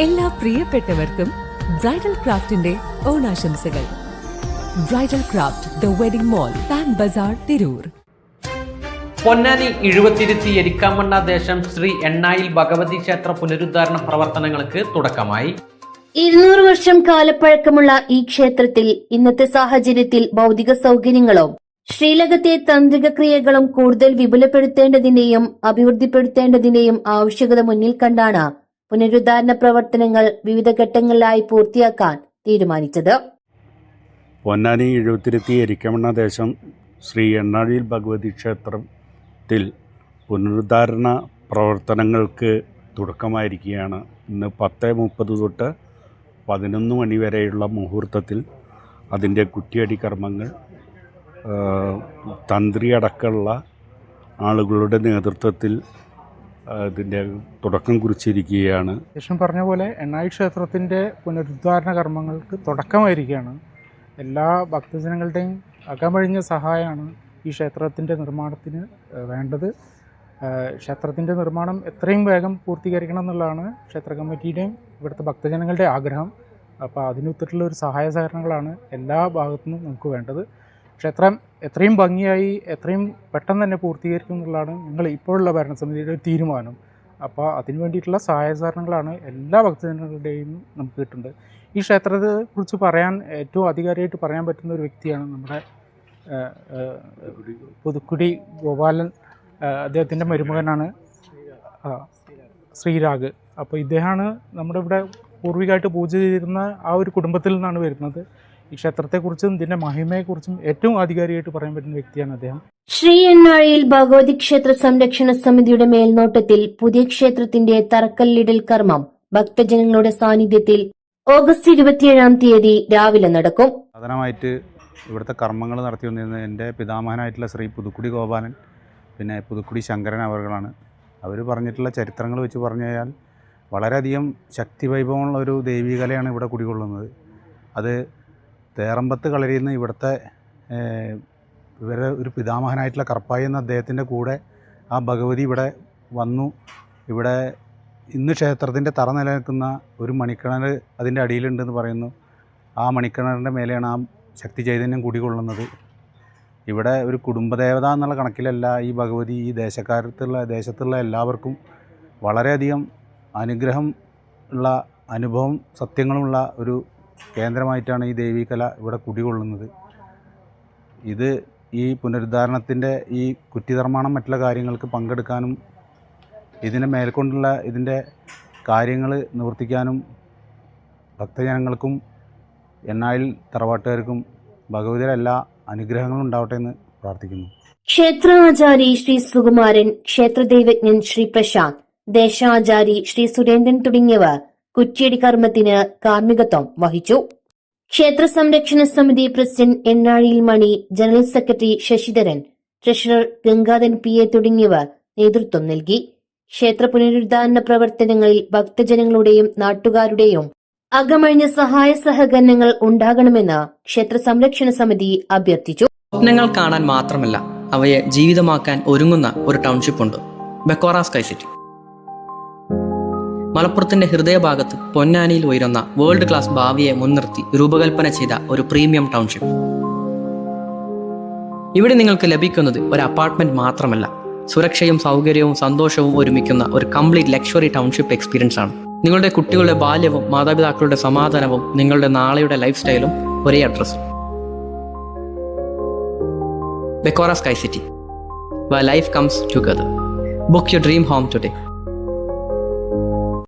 എല്ലാ പ്രിയപ്പെട്ടവർക്കും ബ്രൈഡൽ ക്രാഫ്റ്റിന്റെ ഓണാശംസകൾ. Bridal craft the wedding mall, Pan Bazaar, Tirur. Ponnani Izhuvathiruthi Erikkamanna ദേശം ശ്രീ എണ്ണായിൽ ഭഗവതി ക്ഷേത്ര പുനരുദ്ധാരണ പ്രവർത്തനങ്ങൾക്ക് തുടക്കമായി. 200 വർഷം കാലപ്പഴക്കമുള്ള ഈ ക്ഷേത്രത്തിൽ ഇന്നത്തെ സാഹചര്യത്തിൽ ഭൗതിക സൗകര്യങ്ങളും ശ്രീലകത്തെ താന്ത്രിക ക്രിയകളും കൂടുതൽ വിപുലപ്പെടുത്തേണ്ടതിന്റെയും അഭിവൃദ്ധിപ്പെടുത്തേണ്ടതിന്റെയും ആവശ്യകത മുന്നിൽ കണ്ടാണ് പുനരുദ്ധാരണ പ്രവർത്തനങ്ങൾ വിവിധ ഘട്ടങ്ങളിലായി പൂർത്തിയാക്കാൻ തീരുമാനിച്ചത്. പൊന്നാനി ഇഴുവത്തിരുത്തി എരിക്കമണ്ണ ദേശം ശ്രീ എണ്ണാഴിയിൽ ഭഗവതി ക്ഷേത്രത്തിൽ പുനരുദ്ധാരണ പ്രവർത്തനങ്ങൾക്ക് തുടക്കമായിരിക്കുകയാണ്. ഇന്ന് 10:30 തൊട്ട് 11 മണി വരെയുള്ള മുഹൂർത്തത്തിൽ അതിൻ്റെ കുറ്റിയടി കർമ്മങ്ങൾ തന്ത്രി അടക്കമുള്ള ആളുകളുടെ നേതൃത്വത്തിൽ ഇതിൻ്റെ തുടക്കം കുറിച്ചിരിക്കുകയാണ്. ശേഷം പറഞ്ഞ പോലെ എണ്ണായി ക്ഷേത്രത്തിൻ്റെ പുനരുദ്ധാരണ കർമ്മങ്ങൾക്ക് തുടക്കമായിരിക്കുകയാണ്. എല്ലാ ഭക്തജനങ്ങളുടെയും അകമഴിഞ്ഞ സഹായമാണ് ഈ ക്ഷേത്രത്തിൻ്റെ നിർമ്മാണത്തിന് വേണ്ടത്. ക്ഷേത്രത്തിൻ്റെ നിർമ്മാണം എത്രയും വേഗം പൂർത്തീകരിക്കണം എന്നുള്ളതാണ് ക്ഷേത്ര കമ്മിറ്റിയുടെയും ഇവിടുത്തെ ഭക്തജനങ്ങളുടെ ആഗ്രഹം. അപ്പോൾ അതിനൊത്തിട്ടുള്ള ഒരു സഹായ സഹകരണങ്ങളാണ് എല്ലാ ഭാഗത്തു നിന്നും നമുക്ക് വേണ്ടത്. ക്ഷേത്രം എത്രയും ഭംഗിയായി എത്രയും പെട്ടെന്ന് തന്നെ പൂർത്തീകരിക്കും എന്നുള്ളതാണ് ഞങ്ങൾ ഇപ്പോഴുള്ള ഭരണസമിതിയുടെ ഒരു തീരുമാനം. അപ്പോൾ അതിനു വേണ്ടിയിട്ടുള്ള സഹായ സഹകരണങ്ങളാണ് എല്ലാ ഭക്തജനങ്ങളുടെയും നമുക്ക് കിട്ടുന്നത്. ഈ ക്ഷേത്രത്തെ കുറിച്ച് പറയാൻ ഏറ്റവും അധികാരിയായിട്ട് പറയാൻ പറ്റുന്ന ഒരു വ്യക്തിയാണ് നമ്മുടെ പുതുക്കുടി ഗോപാലൻ. അദ്ദേഹത്തിൻ്റെ മരുമകനാണ് ശ്രീരാഗ്. അപ്പോൾ ഇദ്ദേഹമാണ് നമ്മുടെ ഇവിടെ പൂർവികമായിട്ട് പൂജ ചെയ്തിരുന്ന ആ ഒരു കുടുംബത്തിൽ നിന്നാണ് വരുന്നത്. ഈ ക്ഷേത്രത്തെക്കുറിച്ചും ഇതിന്റെ മഹിമയെക്കുറിച്ചും ഏറ്റവും ആധികാരികമായിട്ട് പറയാൻ പറ്റുന്ന വ്യക്തിയാണ് അദ്ദേഹം. ശ്രീ എണ്ണാഴിയിൽ ഭഗവതി ക്ഷേത്ര സംരക്ഷണ സമിതിയുടെ മേൽനോട്ടത്തിൽ പുതിയ ക്ഷേത്രത്തിന്റെ തറക്കല്ലിടൽ കർമ്മം ഭക്തജനങ്ങളുടെ സാന്നിധ്യത്തിൽ ഓഗസ്റ്റ് 27 രാവിലെ നടക്കും. പ്രധാനമായിട്ട് ഇവിടുത്തെ കർമ്മങ്ങൾ നടത്തി വന്നിരുന്നത് എൻ്റെ പിതാമഹനായിട്ടുള്ള ശ്രീ പുതുക്കുടി ഗോപാലൻ, പിന്നെ പുതുക്കുടി ശങ്കരൻ അവർകളാണ്. അവർ പറഞ്ഞിട്ടുള്ള ചരിത്രങ്ങൾ വെച്ച് പറഞ്ഞു കഴിഞ്ഞാൽ വളരെയധികം ശക്തിവൈഭവമുള്ള ഒരു ദേവീകലയാണ് ഇവിടെ കുടികൊള്ളുന്നത്. അത് തേറമ്പത്ത് കളരിയിൽ ഇവിടുത്തെ ഇവരെ ഒരു പിതാമഹനായിട്ടുള്ള കർപ്പായി എന്ന അദ്ദേഹത്തിൻ്റെ കൂടെ ആ ഭഗവതി ഇവിടെ വന്നു. ഇവിടെ ഇന്ന് ക്ഷേത്രത്തിൻ്റെ തറ നിലനിൽക്കുന്ന ഒരു മണിക്കിണർ അതിൻ്റെ അടിയിലുണ്ടെന്ന് പറയുന്നു. ആ മണിക്കിണറിൻ്റെ മേലെയാണ് ആ ശക്തി ചൈതന്യം കുടികൊള്ളുന്നത്. ഇവിടെ ഒരു കുടുംബദേവത എന്നുള്ള കണക്കിലല്ല ഈ ഭഗവതി ഈ ദേശത്തുള്ള എല്ലാവർക്കും വളരെയധികം അനുഗ്രഹം ഉള്ള അനുഭവം സത്യങ്ങളുമുള്ള ഒരു കേന്ദ്രമായിട്ടാണ് ഈ ദേവീകല ഇവിടെ കുടികൊള്ളുന്നത്. ഇത് ഈ പുനരുദ്ധാരണത്തിൻ്റെ ഈ കുറ്റിനിർമ്മാണം മറ്റുള്ള കാര്യങ്ങൾക്ക് പങ്കെടുക്കാനും ഇതിനെ മേൽക്കൊണ്ടുള്ള ഇതിൻ്റെ കാര്യങ്ങൾ നിവർത്തിക്കാനും ഭക്തജനങ്ങൾക്കും എണ്ണായിൽ തറവാട്ടുകാർക്കും ഭഗവതിയുടെ എല്ലാ അനുഗ്രഹങ്ങളും ഉണ്ടാവട്ടെ എന്ന് പ്രാർത്ഥിക്കുന്നു. ക്ഷേത്രാചാരി ശ്രീ സുകുമാരൻ, ക്ഷേത്രദൈവജ്ഞൻ ശ്രീ പ്രശാന്ത്, ദേശാചാരി ശ്രീ സുരേന്ദ്രൻ തുടങ്ങിയവർ കുറ്റിയടി കർമ്മത്തിന് കാർമ്മികത്വം വഹിച്ചു. ക്ഷേത്ര സംരക്ഷണ സമിതി പ്രസിഡന്റ് എണ്ണാഴിയിൽ Mani, general secretary Sasidharan, treasurer Gangadharan PA തുടങ്ങിയവർ നേതൃത്വം നൽകി. ക്ഷേത്ര പുനരുദ്ധാരണ പ്രവർത്തനങ്ങളിൽ ഭക്തജനങ്ങളുടെയും നാട്ടുകാരുടെയും അകമഴിഞ്ഞ സഹായ സഹകരണങ്ങൾ ഉണ്ടാകണമെന്ന് ക്ഷേത്ര സംരക്ഷണ സമിതി അഭ്യർത്ഥിച്ചു. സ്വപ്നങ്ങൾ കാണാൻ മാത്രമല്ല അവയെ ജീവിതമാക്കാൻ ഒരുങ്ങുന്ന ഒരു ടൗൺഷിപ്പ് ഉണ്ട്, ബെക്കോറ സ്കൈ സിറ്റി. മലപ്പുറത്തിന്റെ ഹൃദയഭാഗത്ത് പൊന്നാനിയിൽ ഉയരുന്ന വേൾഡ് ക്ലാസ് ഭാവിയെ മുൻനിർത്തി രൂപകൽപ്പന ചെയ്ത ഒരു പ്രീമിയം ടൗൺഷിപ്പ്. ഇവിടെ നിങ്ങൾക്ക് ലഭിക്കുന്നത് ഒരു അപ്പാർട്ട്മെന്റ് മാത്രമല്ല, സുരക്ഷയും സൗകര്യവും സന്തോഷവും ഒരുമിക്കുന്ന ഒരു കംപ്ലീറ്റ് ലക്ഷറി ടൗൺഷിപ്പ് എക്സ്പീരിയൻസ് ആണ്. നിങ്ങളുടെ കുട്ടികളുടെ ബാല്യവും മാതാപിതാക്കളുടെ സമാധാനവും നിങ്ങളുടെ നാളെയുടെ ലൈഫ് സ്റ്റൈലും ഒരേ അഡ്രസ്സും. Becora sky city, where life comes together. Book your dream home today.